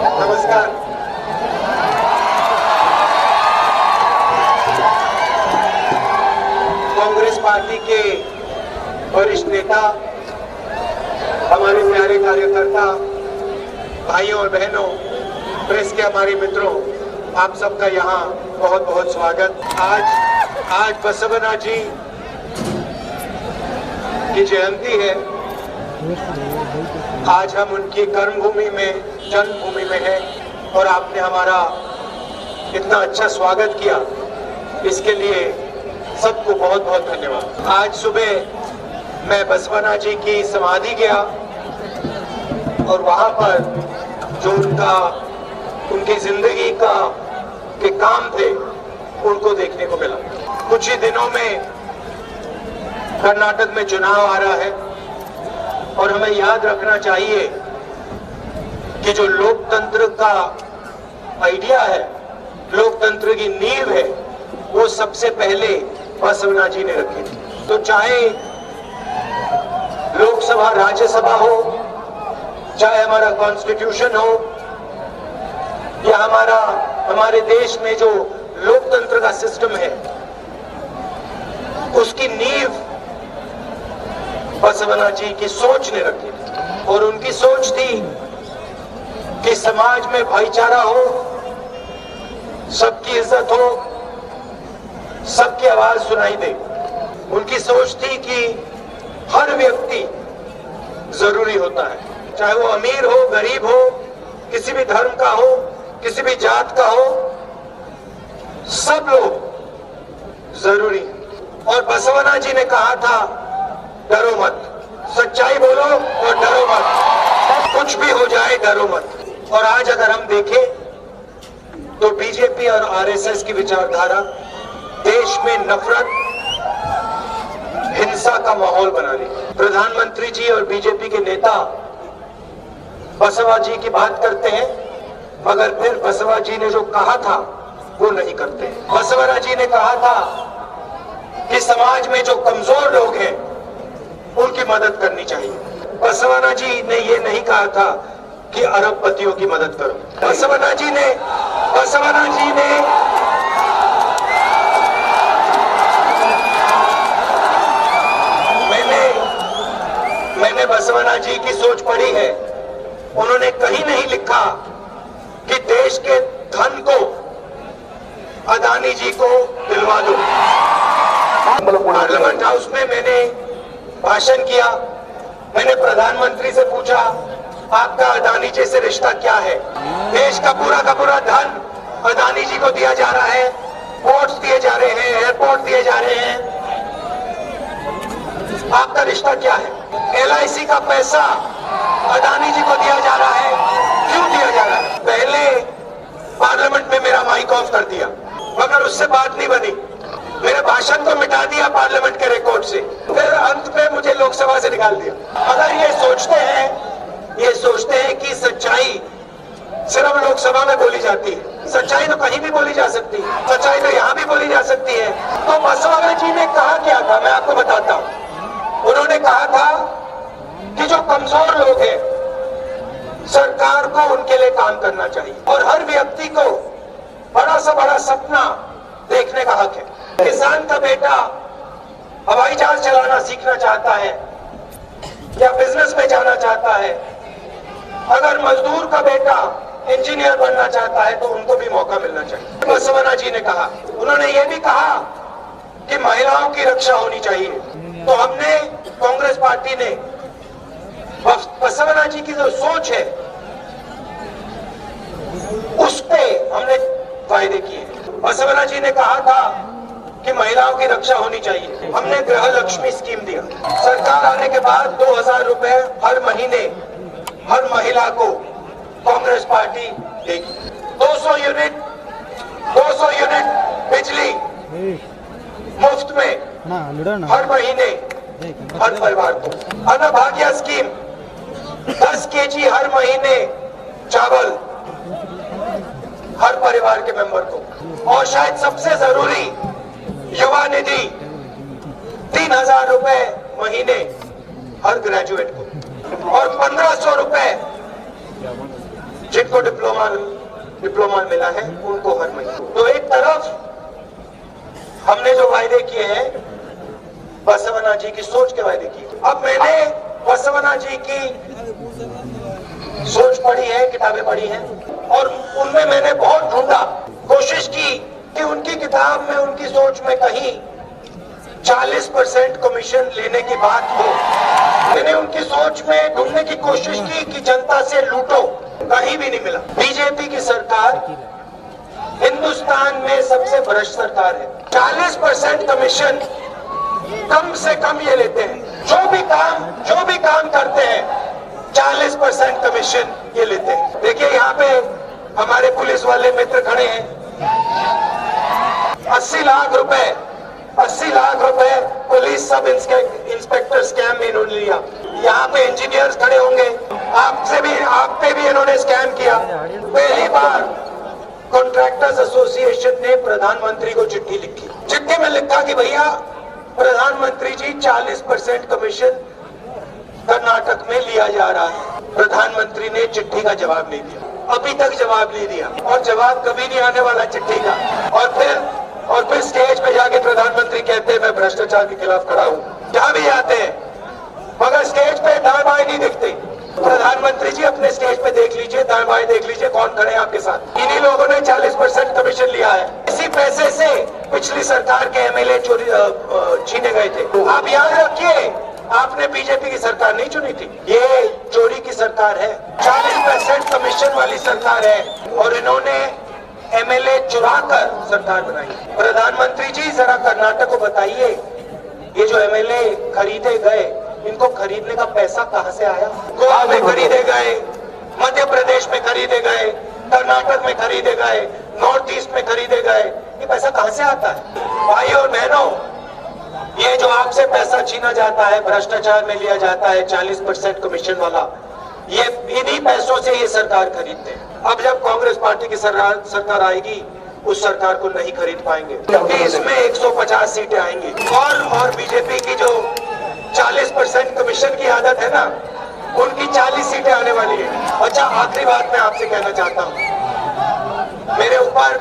नमस्कार। कांग्रेस पार्टी के वरिष्ठ नेता, हमारे प्यारे कार्यकर्ता, भाइयों और बहनों, प्रेस के हमारे मित्रों, आप सबका यहाँ बहुत बहुत स्वागत। आज बसवना जी की जयंती है। आज हम उनकी कर्मभूमि में, जन्मभूमि में हैं और आपने हमारा इतना अच्छा स्वागत किया, इसके लिए सबको बहुत बहुत धन्यवाद। आज सुबह मैं बसवना जी की समाधि गया और वहां पर जो उनकी जिंदगी के काम थे उनको देखने को मिला। कुछ ही दिनों में कर्नाटक में चुनाव आ रहा है और हमें याद रखना चाहिए कि जो लोकतंत्र का आइडिया है, लोकतंत्र की नींव है, वो सबसे पहले बसवना जी ने रखी थी। तो चाहे लोकसभा, राज्यसभा हो, चाहे हमारा कॉन्स्टिट्यूशन हो, या हमारे देश में जो लोकतंत्र का सिस्टम है, उसकी नींव बसवना जी की सोच ने रखी थी। और उनकी सोच थी कि समाज में भाईचारा हो, सबकी इज्जत हो, सबकी आवाज सुनाई दे। उनकी सोच थी कि हर व्यक्ति जरूरी होता है, चाहे वो अमीर हो, गरीब हो, किसी भी धर्म का हो, किसी भी जात का हो, सब लोग जरूरी है। और बसवना जी ने कहा था, डरो मत, सच्चाई बोलो और डरो मत, कुछ भी हो जाए डरो मत। और आज अगर हम देखें तो बीजेपी और आरएसएस की विचारधारा देश में नफरत, हिंसा का माहौल बना रही है। प्रधानमंत्री जी और बीजेपी के नेता बसवा जी की बात करते हैं, मगर फिर बसवा जी ने जो कहा था वो नहीं करते। बसवना जी ने कहा था कि समाज में जो कमजोर लोग हैं उनकी मदद करनी चाहिए। बसवना जी ने ये नहीं कहा था कि अरबपतियों की मदद करो। बसवना जी ने मैंने बसवना जी की सोच पढ़ी है। उन्होंने कहीं नहीं लिखा कि देश के धन को अदानी जी को दिलवा दो। पार्लियामेंट हाउस में मैंने भाषण किया, मैंने प्रधानमंत्री से पूछा, आपका अदानी जी से रिश्ता क्या है? देश का पूरा धन अदानी जी को दिया जा रहा है, पोर्ट्स दिए जा रहे हैं, एयरपोर्ट दिए जा रहे हैं, आपका रिश्ता क्या है? LIC का पैसा अदानी जी को दिया जा रहा है, क्यों दिया जा रहा है? पहले पार्लियामेंट में मेरा माइक ऑफ कर दिया, मगर उससे बात नहीं बनी। मेरे भाषण को मिटा दिया पार्लियामेंट के रिकॉर्ड से, फिर अंत में मुझे लोकसभा से निकाल दिया। अगर ये सोचते हैं कि सच्चाई सिर्फ लोकसभा में बोली जाती है, सच्चाई तो कहीं भी बोली जा सकती है, सच्चाई तो यहाँ भी बोली जा सकती है। तो बसवना जी ने कहा क्या था, मैं आपको बताता हूँ। उन्होंने कहा था कि जो कमजोर लोग हैं, सरकार को उनके लिए काम करना चाहिए और हर व्यक्ति को बड़ा से बड़ा सपना देखने का हक है। किसान का बेटा हवाई जहाज चलाना सीखना चाहता है या बिजनेस में जाना चाहता है, अगर मजदूर का बेटा इंजीनियर बनना चाहता है तो उनको भी मौका मिलना चाहिए। बसवना जी ने कहा, उन्होंने ये भी कहा कि महिलाओं की रक्षा होनी चाहिए। तो हमने, कांग्रेस पार्टी ने बसवना जी की जो सोच है उस पे हमने वायदे किए। बसवना जी ने कहा था कि महिलाओं की रक्षा होनी चाहिए। हमने गृह लक्ष्मी स्कीम दिया। सरकार आने के बाद 2000 रुपए हर महीने हर महिला को कांग्रेस पार्टी देगी। 200 यूनिट बिजली मुफ्त में हर महीने हर परिवार को। अन्नभाग्य स्कीम 10 kg हर महीने चावल हर परिवार के मेंबर को। और शायद सबसे जरूरी, युवा निधि 3000 रुपए महीने हर ग्रेजुएट को और 1500 रुपए जिनको डिप्लोमा मिला है उनको हर महीने। तो एक तरफ हमने जो वायदे किए हैं बसवना जी की सोच के वायदे किए। अब मैंने बसवना जी की सोच पढ़ी है, किताबें पढ़ी हैं, और उनमें मैंने बहुत ढूंढा, कोशिश की कि उनकी किताब में, उनकी सोच में कहीं 40% कमीशन लेने की बात हो। मैंने उनकी सोच में ढूंढने की कोशिश की कि जनता से लूटो, कहीं भी नहीं मिला। बीजेपी की सरकार हिंदुस्तान में सबसे भ्रष्ट सरकार है। 40% कमीशन कम से कम ये लेते हैं। जो भी काम करते हैं 40% कमीशन ये लेते हैं। देखिए यहाँ पे हमारे पुलिस वाले मित्र खड़े हैं, 80 लाख रुपए पुलिस सब इंस्पेक्टर स्कैम में इन्होंने लिया। यहाँ पे इंजीनियर्स खड़े होंगे, आप पे भी इन्होंने स्कैम किया। पहली बार कॉन्ट्रैक्टर्स एसोसिएशन ने प्रधानमंत्री को चिट्ठी लिखी। चिट्ठी में लिखा कि भैया प्रधानमंत्री जी 40% कमीशन कर्नाटक में लिया जा रहा है। प्रधानमंत्री ने चिट्ठी का जवाब नहीं दिया, अभी तक जवाब नहीं दिया, और जवाब कभी नहीं आने वाला चिट्ठी का। और फिर स्टेज पे जाके प्रधानमंत्री कहते हैं मैं भ्रष्टाचार के खिलाफ खड़ा हूँ। जहाँ भी आते हैं मगर स्टेज पे दाएं बाएं नहीं दिखते। प्रधानमंत्री जी अपने स्टेज पे देख लीजिए, दाएं बाएं देख लीजिए, कौन खड़े हैं आपके साथ। इन्हीं लोगों ने 40% कमीशन लिया है। इसी पैसे से पिछली सरकार के एमएलए छीने गए थे। आप याद रखिए, आपने बीजेपी की सरकार नहीं चुनी थी, ये चोरी की सरकार है, 40% कमीशन वाली सरकार है, और इन्होंने एमएलए चुराकर सरकार बनाई। प्रधानमंत्री जी जरा कर्नाटक को बताइए, ये जो एमएलए खरीदे गए, इनको खरीदने का पैसा कहां से आया? गोवा में खरीदे गए, मध्य प्रदेश में खरीदे गए, कर्नाटक में खरीदे गए, नॉर्थ ईस्ट में खरीदे गए, ये पैसा कहां से आता है? भाइयों और बहनों, ये जो आपसे पैसा छीना जाता है, भ्रष्टाचार में लिया जाता है 40% कमीशन वाला, ये इन्हीं पैसों से ये सरकार खरीदते हैं। अब जब कांग्रेस पार्टी की सरकार आएगी, उस सरकार को नहीं खरीद पाएंगे, क्योंकि इसमें 150 सीटें आएंगी। और बीजेपी की जो 40% कमीशन की आदत है ना, उनकी 40 सीटें आने वाली है। अच्छा, आखिरी बात मैं आपसे कहना चाहता हूँ, मेरे ऊपर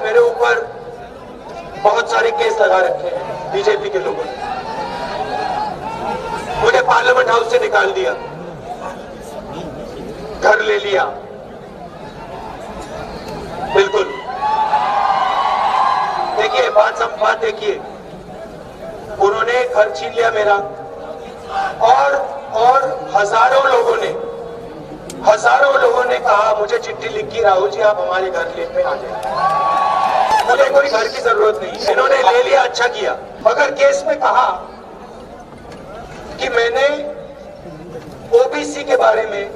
बहुत सारे केस लगा रखे हैं बीजेपी के लोगों ने। मुझे पार्लियामेंट हाउस से निकाल दिया, घर ले लिया, बिल्कुल। देखिए बात देखिए, उन्होंने घर छीन लिया मेरा, और हजारों लोगों ने कहा, मुझे चिट्ठी लिखी, राहुल जी आप हमारे घर लेने आ जाए, मुझे कोई घर की जरूरत नहीं। इन्होंने ले लिया, अच्छा किया। मगर केस में कहा कि मैंने ओबीसी के बारे में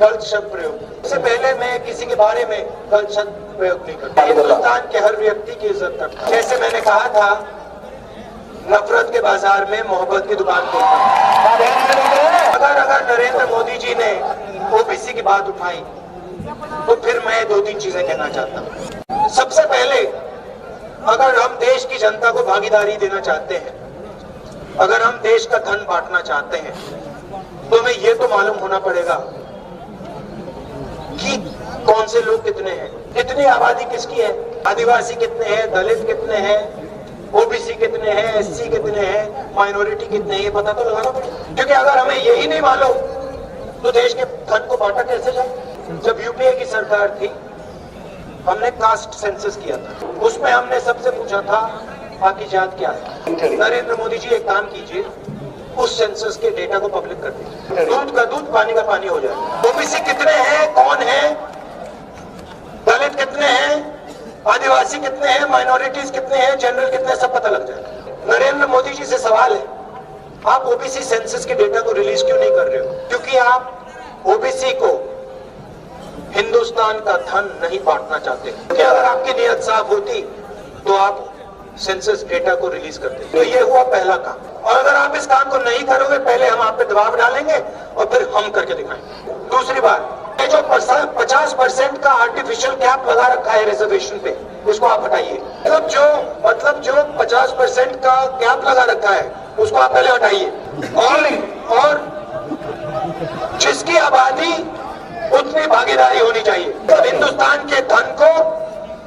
गलत शब्द प्रयोग, इससे पहले मैं किसी के बारे में गलत शब्द प्रयोग नहीं करता। हिंदुस्तान के हर व्यक्ति की इज्जत करता। जैसे मैंने कहा था, नफरत के बाजार में मोहब्बत की दुकान खोलता। अगर नरेंद्र मोदी जी ने ओबीसी की बात उठाई, तो फिर मैं 2-3 चीजें कहना चाहता हूँ। सबसे पहले, अगर हम देश की जनता को भागीदारी देना चाहते हैं, अगर हम देश का धन बांटना चाहते हैं, तो हमें ये तो मालूम होना पड़ेगा कि कौन से लोग कितने हैं, कितनी आबादी किसकी है, आदिवासी कितने हैं, दलित कितने हैं, ओबीसी कितने हैं, एससी कितने हैं, माइनॉरिटी कितने हैं, ये पता तो लगाना पड़ेगा। क्योंकि अगर हमें यही नहीं मालूम तो देश के धन को बांटा कैसे जाए। जब यूपीए की सरकार थी, हमने कास्ट सेंसस किया था, उसमें हमने सबसे पूछा था आपकी जात क्या है। नरेंद्र मोदी जी एक काम कीजिए, उस सेंसस के डेटा को पब्लिक कर दीजिए, दूध का दूध पानी का पानी हो जाए। ओबीसी कितने हैं, कौन है, दलित कितने हैं, आदिवासी कितने हैं, माइनॉरिटीज कितने हैं, जनरल कितने, सब पता लग जाएगा। नरेंद्र मोदी जी से सवाल है, आप ओबीसी सेंसस के डेटा को रिलीज क्यों नहीं कर रहे हो? क्योंकि आप ओबीसी को हिंदुस्तान का धन नहीं बांटना चाहते। क्योंकि अगर आपकी नियत साफ होती तो आप सेंसस डेटा को रिलीज करते। तो ये हुआ पहला काम। और अगर आप इस काम को नहीं करोगे, पहले हम आप पे दबाव डालेंगे और फिर हम करके दिखाएंगे। दूसरी बात, ये जो 50% का आर्टिफिशियल कैप लगा रखा है रिजर्वेशन पे, उसको आप हटाइए। मतलब जो 50% का कैप लगा रखा है, उसको आप पहले हटाइए। और जिसकी आबादी उतनी भागीदारी होनी चाहिए। अब हिंदुस्तान के धन को,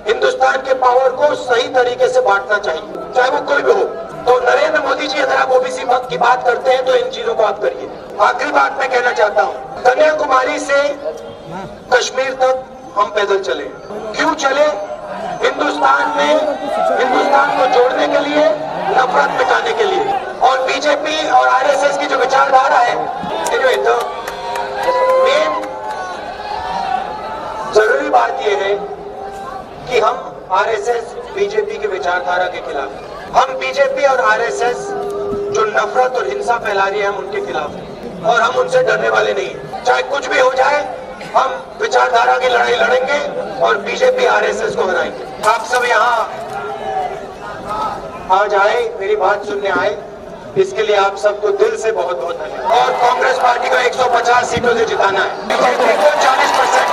हिंदुस्तान के पावर को सही तरीके से बांटना चाहिए, चाहे वो कोई भी हो। तो नरेंद्र मोदी जी, अगर आप ओबीसी मत की बात करते हैं तो इन चीजों को आप करिए। आखिरी बात मैं कहना चाहता हूँ, कन्याकुमारी से कश्मीर तक हम पैदल चले। क्यों चले? हिंदुस्तान में, हिंदुस्तान को जोड़ने के लिए, नफरत मिटाने के लिए। और बीजेपी और आरएसएस की जो विचारधारा है, तो मेन जरूरी बात यह है कि हम आरएसएस बीजेपी की विचारधारा के खिलाफ हैं। हम बीजेपी और आरएसएस जो नफरत और हिंसा फैला रही है, हम उनके खिलाफ हैं और हम उनसे डरने वाले नहीं हैं। चाहे कुछ भी हो जाए, हम विचारधारा की लड़ाई लड़ेंगे और बीजेपी आरएसएस को हराएंगे। आप सब यहाँ आज आए, मेरी बात सुनने आए, इसके लिए आप सबको दिल से बहुत बहुत धन्यवाद। और कांग्रेस पार्टी को 150 सीटों से जिताना है, बीजेपी को 40%